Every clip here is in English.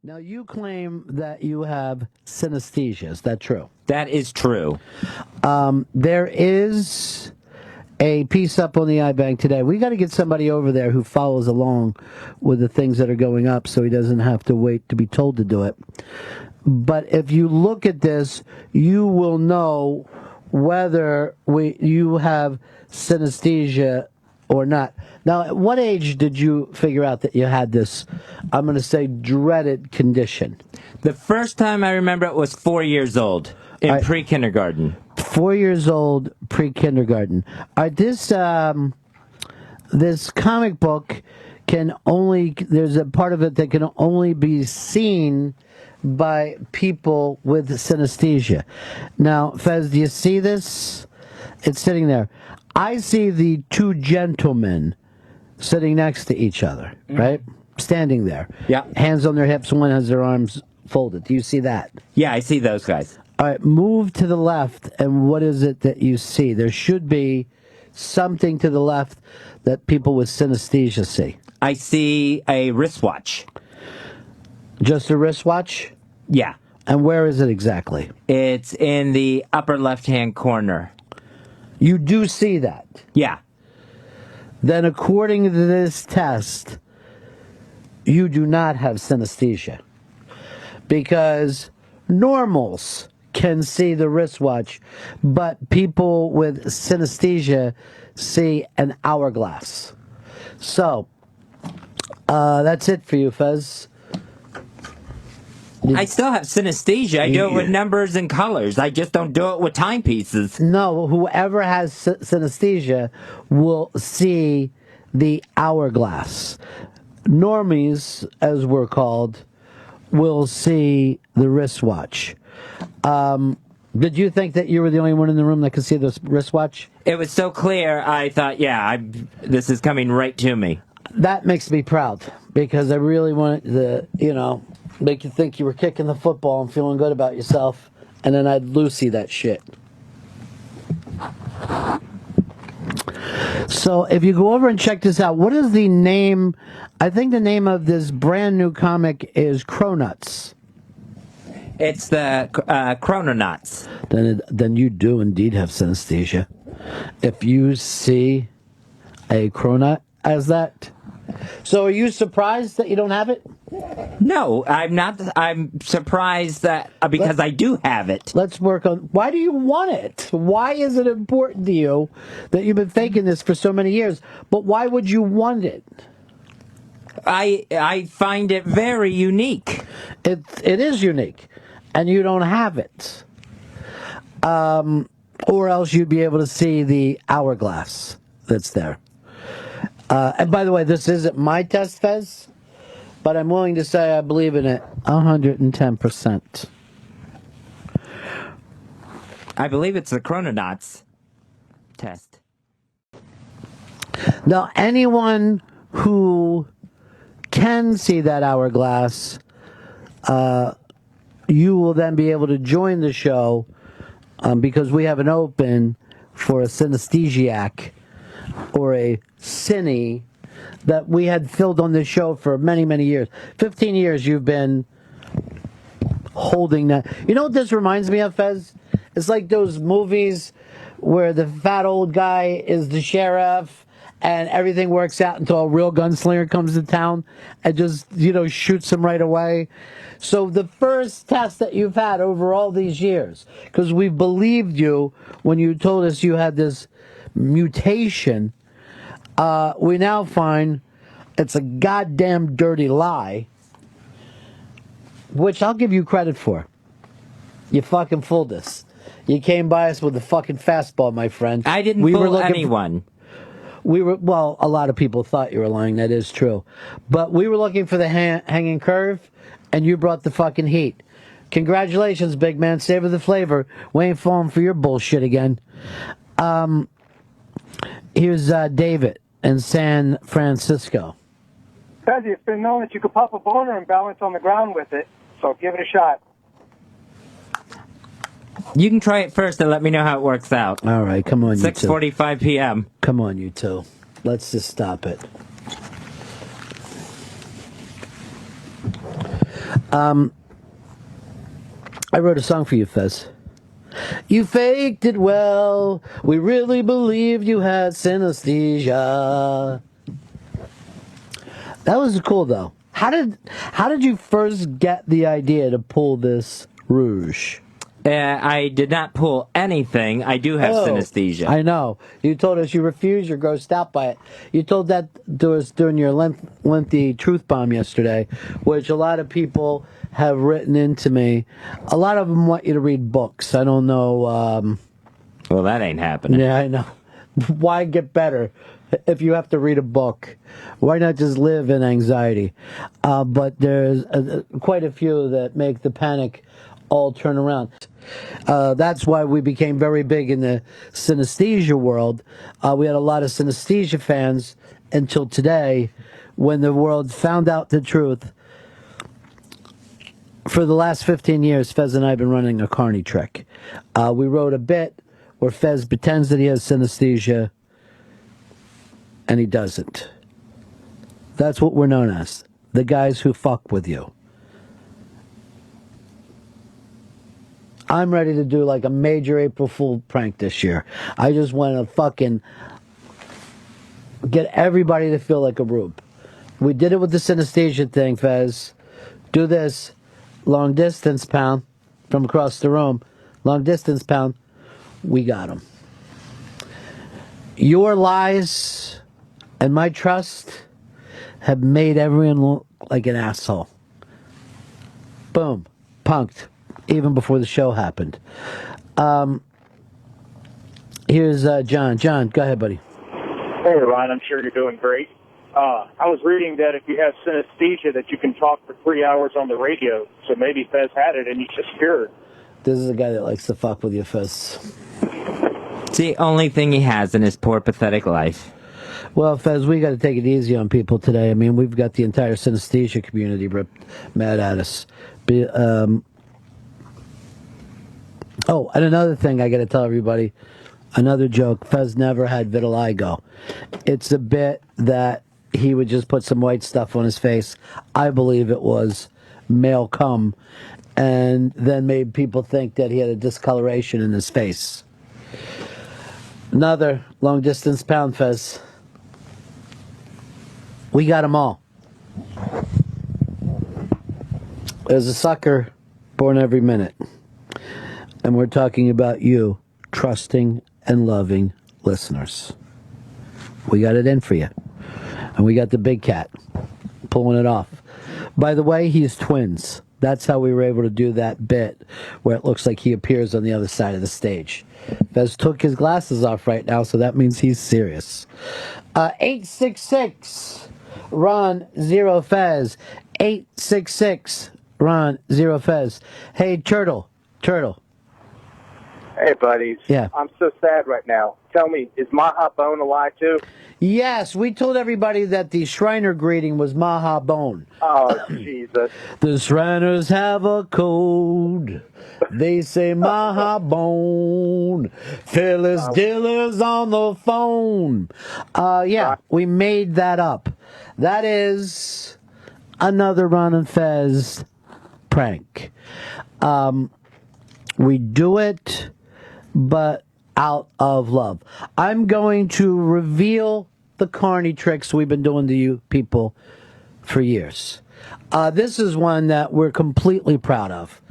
Now, you claim that you have synesthesia. Is that true? That is true. There is a piece up on the iBank today. We got to get somebody over there who follows along with the things that are going up so he doesn't have to wait to be told to do it. But if you look at this, you will know whether you have synesthesia or not. Now, at what age did you figure out that you had this, I'm going to say, dreaded condition? The first time I remember it was 4 years old in pre-kindergarten. 4 years old, pre-kindergarten. All right, this comic book there's a part of it that can only be seen by people with synesthesia. Now, Fez, do you see this? It's sitting there. I see the two gentlemen sitting next to each other, right? Standing there. Yeah. Hands on their hips, one has their arms folded. Do you see that? Yeah, I see those guys. All right, move to the left, and what is it that you see? There should be something to the left that people with synesthesia see. I see a wristwatch. Just a wristwatch? Yeah. And where is it exactly? It's in the upper left-hand corner. You do see that? Yeah. Then according to this test, you do not have synesthesia. Because normals can see the wristwatch, but people with synesthesia see an hourglass. So, that's it for you, Fez. I still have synesthesia. I do it with numbers and colors. I just don't do it with timepieces. No, whoever has synesthesia will see the hourglass. Normies, as we're called, will see the wristwatch. Did you think that you were the only one in the room that could see the wristwatch? It was so clear, I thought, this is coming right to me. That makes me proud, because I really wanted to, make you think you were kicking the football and feeling good about yourself, and then I'd Lucy that shit. So if you go over and check this out, what is the name? I think the name of this brand new comic is Cronuts. It's the Chrononauts. Then you do indeed have synesthesia. If you see a cronut as that. So are you surprised that you don't have it? No, I'm not. I'm surprised that because I do have it. Let's work on, why do you want it? Why is it important to you that you've been faking this for so many years? But why would you want it? I find it very unique. It is unique, and you don't have it. Or else you'd be able to see the hourglass that's there. And by the way, this isn't my test, Fez, but I'm willing to say I believe in it 110%. I believe it's the Chrononauts test. Now, anyone who can see that hourglass, you will then be able to join the show because we have an open for a synesthesiac or a cine that we had filled on this show for many, many years. 15 years you've been holding that. You know what this reminds me of, Fez? It's like those movies where the fat old guy is the sheriff and everything works out until a real gunslinger comes to town and just, shoots him right away. So the first test that you've had over all these years, because we believed you when you told us you had this mutation, we now find it's a goddamn dirty lie, which I'll give you credit for. You fucking fooled us. You came by us with a fucking fastball, my friend. I didn't fool anyone. A lot of people thought you were lying. That is true. But we were looking for the hanging curve, and you brought the fucking heat. Congratulations, big man. Savor the flavor. We ain't falling for your bullshit again. Here's David in San Francisco. Fezzy, it's been known that you could pop a boner and balance on the ground with it, so give it a shot. You can try it first and let me know how it works out. All right, come on, you two. 6:45 p.m. Come on, you two. Let's just stop it. I wrote a song for you, Fez. You faked it well. We really believed you had synesthesia. That was cool, though. How did you first get the idea to pull this rouge? I did not pull anything. I do have synesthesia. I know. You told us you refused. You're grossed out by it. You told that to us during your lengthy truth bomb yesterday, which a lot of people have written into me. A lot of them want you to read books. I don't know. Well, that ain't happening. Yeah, I know. Why get better if you have to read a book? Why not just live in anxiety? But there's quite a few that make the panic all turn around. That's why we became very big in the synesthesia world. We had a lot of synesthesia fans until today, when the world found out the truth. For the last 15 years, Fez and I have been running a carny trick. We wrote a bit where Fez pretends that he has synesthesia, and he doesn't. That's what we're known as, the guys who fuck with you. I'm ready to do like a major April Fool prank this year. I just want to fucking get everybody to feel like a rube. We did it with the synesthesia thing, Fez. Do this. Long distance, pound. From across the room. Long distance, pound. We got him. Your lies and my trust have made everyone look like an asshole. Boom. Punked. Even before the show happened. Here's John. John, go ahead, buddy. Hey, Ryan, I'm sure you're doing great. I was reading that if you have synesthesia, that you can talk for 3 hours on the radio. So maybe Fez had it and he's just cured. This is a guy that likes to fuck with you, Fez. It's the only thing he has in his poor, pathetic life. Well, Fez, we got to take it easy on people today. I mean, we've got the entire synesthesia community ripped mad at us. Oh, and another thing I got to tell everybody, another joke, Fez never had vitiligo. It's a bit that he would just put some white stuff on his face. I believe it was male cum, and then made people think that he had a discoloration in his face. Another long distance pound, Fez. We got them all. There's a sucker born every minute. And we're talking about you, trusting and loving listeners. We got it in for you. And we got the big cat pulling it off. By the way, he's twins. That's how we were able to do that bit where it looks like he appears on the other side of the stage. Fez took his glasses off right now, so that means he's serious. 866 Ron Zero Fez. 866 Ron Zero Fez. Hey, Turtle. Hey, buddies. Yeah. I'm so sad right now. Tell me, is Maha Bone alive too? Yes, we told everybody that the Shriner greeting was Maha Bone. Oh, Jesus. The Shriners have a code. They say Maha Bone. Phyllis Diller's on the phone. Yeah, we made that up. That is another Ron and Fez prank. We do it, but out of love. I'm going to reveal the carny tricks we've been doing to you people for years. This is one that we're completely proud of.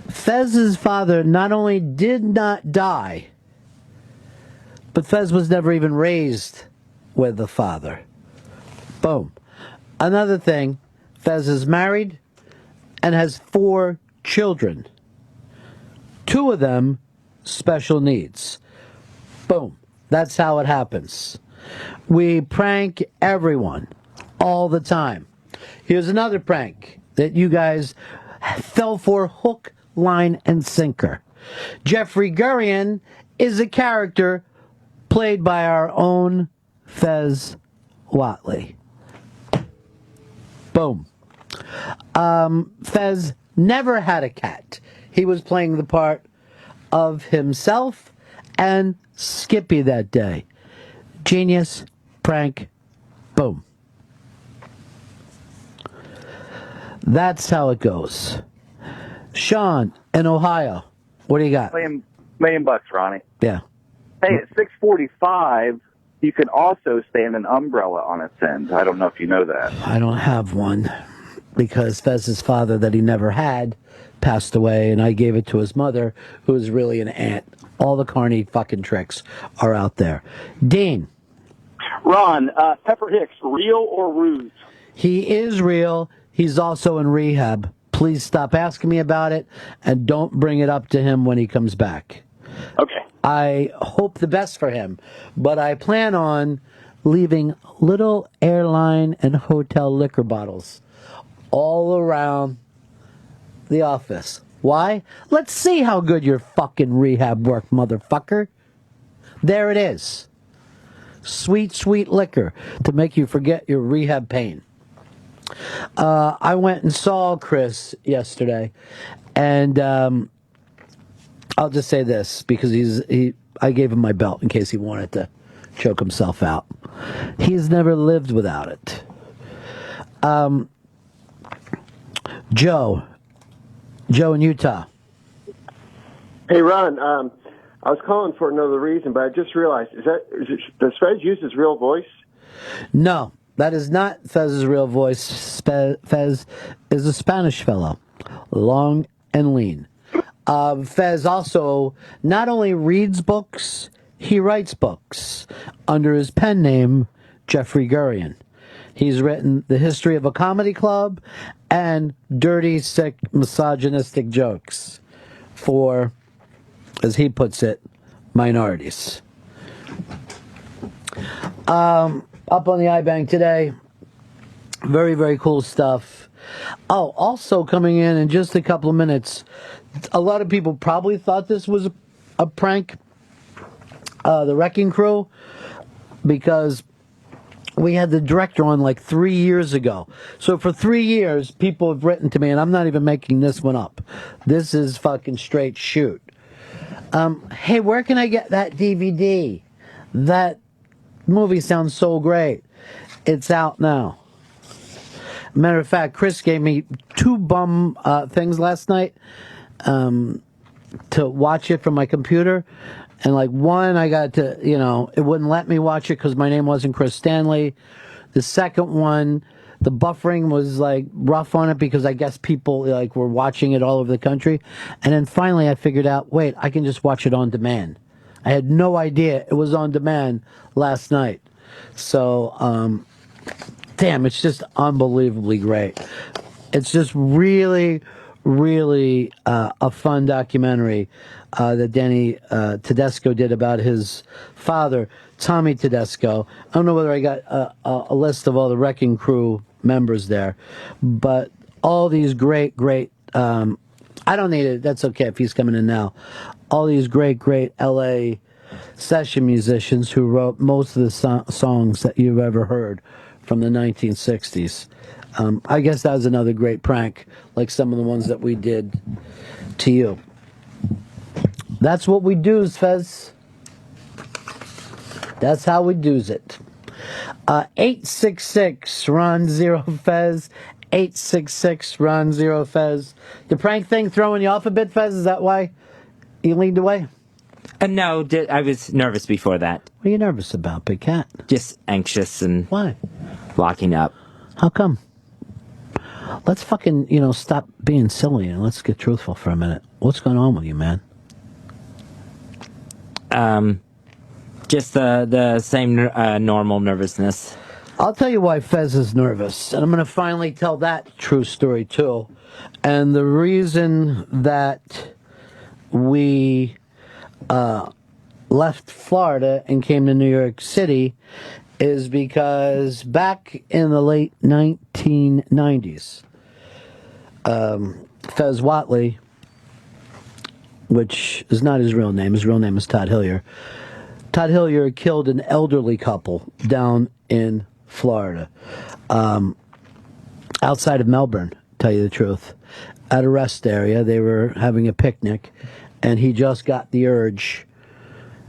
Fez's father not only did not die, but Fez was never even raised with a father. Boom. Another thing, Fez is married and has 4 children. 2 of them special needs. Boom. That's how it happens. We prank everyone all the time. Here's another prank that you guys fell for hook, line, and sinker. Jeffrey Gurian is a character played by our own Fez Whatley. Boom. Fez never had a cat. He was playing the part of himself and Skippy that day. Genius, prank, boom. That's how it goes. Sean in Ohio, what do you got? Million bucks, Ronnie. Yeah. Hey, at 6:45, you can also stand an umbrella on its end. I don't know if you know that. I don't have one because Fez's father that he never had passed away, and I gave it to his mother, who is really an aunt. All the carny fucking tricks are out there. Dean. Ron, Pepper Hicks, real or ruse? He is real. He's also in rehab. Please stop asking me about it, and don't bring it up to him when he comes back. Okay. I hope the best for him, but I plan on leaving little airline and hotel liquor bottles all around the office. Why? Let's see how good your fucking rehab work, motherfucker. There it is. Sweet, sweet liquor to make you forget your rehab pain. I went and saw Chris yesterday, and I'll just say this because I gave him my belt in case he wanted to choke himself out. He's never lived without it. Joe in Utah. Hey, Ron, I was calling for another reason, but I just realized, does Fez use his real voice? No, that is not Fez's real voice. Fez is a Spanish fellow, long and lean. Fez also not only reads books, he writes books under his pen name, Jeffrey Gurian. He's written The History of a Comedy Club and Dirty, Sick, Misogynistic Jokes for, as he puts it, minorities. Up on the iBank today, very, very cool stuff. Oh, also coming in just a couple of minutes, a lot of people probably thought this was a prank, the Wrecking Crew, because we had the director on like 3 years ago. So for 3 years, people have written to me, and I'm not even making this one up. This is fucking straight shoot. Hey, where can I get that DVD? That movie sounds so great. It's out now. Matter of fact, Chris gave me two bum things last night to watch it from my computer. And like one, I got to, it wouldn't let me watch it because my name wasn't Chris Stanley. The second one, the buffering was like rough on it because I guess people like were watching it all over the country. And then finally I figured out, wait, I can just watch it on demand. I had no idea it was on demand last night. So, damn, it's just unbelievably great. It's just really, really a fun documentary that Danny Tedesco did about his father, Tommy Tedesco. I don't know whether I got a list of all the Wrecking Crew members there, but all these great, I don't need it. That's okay if he's coming in now. All these great L.A. session musicians who wrote most of the songs that you've ever heard from the 1960s. I guess that was another great prank, like some of the ones that we did to you. That's what we do, Fez. That's how we do's it. 866 Ron Zero Fez. 866 Ron Zero Fez. The prank thing throwing you off a bit, Fez? Is that why you leaned away? No, I was nervous before that. What are you nervous about, Big Cat? Just anxious and Why? locking up. How come? Let's fucking, stop being silly and let's get truthful for a minute. What's going on with you, man? Just the same normal nervousness. I'll tell you why Fez is nervous, and I'm going to finally tell that true story too. And the reason that we left Florida and came to New York City is because back in the late 1990s, Fez Whatley, which is not his real name is Todd Hillier. Todd Hillier killed an elderly couple down in Florida, outside of Melbourne, tell you the truth. At a rest area, they were having a picnic, and he just got the urge.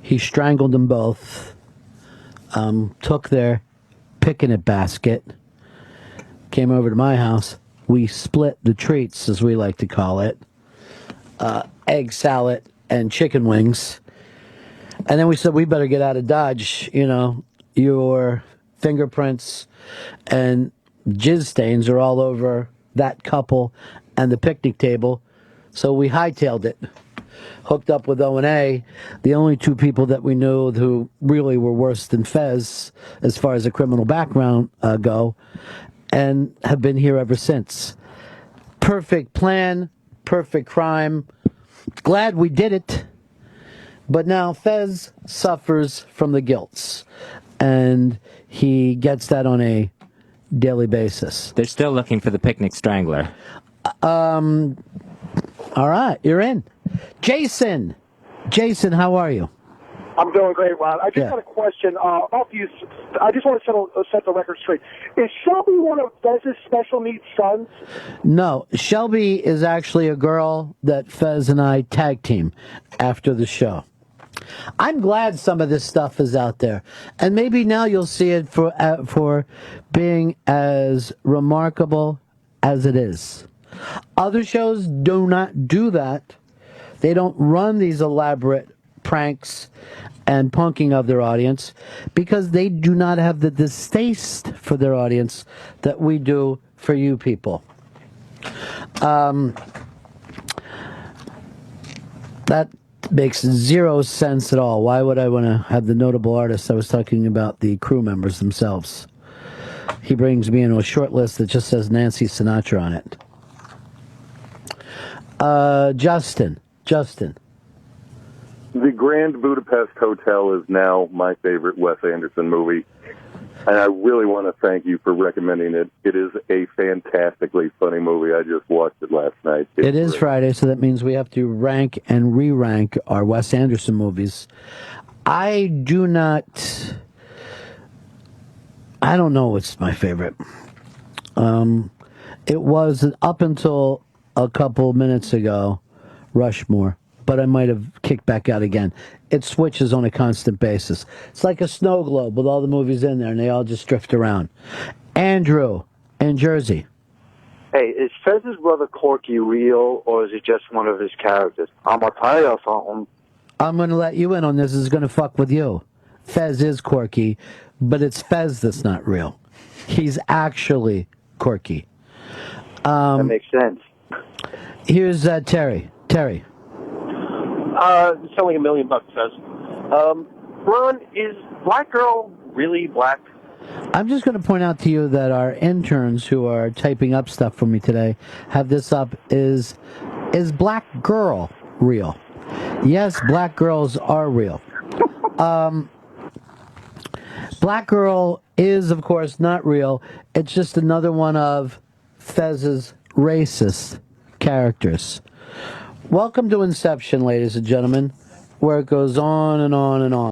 He strangled them both, took their picnic basket, came over to my house, we split the treats, as we like to call it, egg salad and chicken wings. And then we said, we better get out of Dodge. You know, your fingerprints and jizz stains are all over that couple and the picnic table. So we hightailed it, hooked up with O&A, the only two people that we knew who really were worse than Fez as far as a criminal background go, and have been here ever since. Perfect plan, perfect crime. Glad we did it. But now Fez suffers from the guilt, and he gets that on a daily basis. They're still looking for the picnic strangler. All right, you're in. Jason, how are you? I'm doing great, Ron. I just got a question. About you, I just want to set the record straight. Is Shelby one of Fez's special needs sons? No, Shelby is actually a girl that Fez and I tag team after the show. I'm glad some of this stuff is out there, and maybe now you'll see it for being as remarkable as it is. Other shows do not do that. They don't run these elaborate pranks and punking of their audience because they do not have the distaste for their audience that we do for you people. That makes zero sense at all. Why would I want to have the notable artists? I was talking about the crew members themselves. He brings me into a short list that just says Nancy Sinatra on it. Justin. The Grand Budapest Hotel is now my favorite Wes Anderson movie, and I really want to thank you for recommending it. It is a fantastically funny movie. I just watched it last night. It is Friday, so that means we have to rank and re-rank our Wes Anderson movies. I don't know what's my favorite. It was, up until a couple minutes ago, Rushmore, but I might have kicked back out again. It switches on a constant basis. It's like a snow globe with all the movies in there, and they all just drift around. Andrew in Jersey. Hey, is Fez's brother Corky real, or is it just one of his characters? I'm going to tell you something. I'm going to let you in on this. This is going to fuck with you. Fez is quirky, but it's Fez that's not real. He's actually quirky. That makes sense. Here's Terry. Terry. It's only $1 million, Fez. Ron, is Black Girl really black? I'm just going to point out to you that our interns who are typing up stuff for me today have this up. Is Black Girl real? Yes, black girls are real. Black Girl is, of course, not real. It's just another one of Fez's racist characters. Welcome to Inception, ladies and gentlemen, where it goes on and on and on.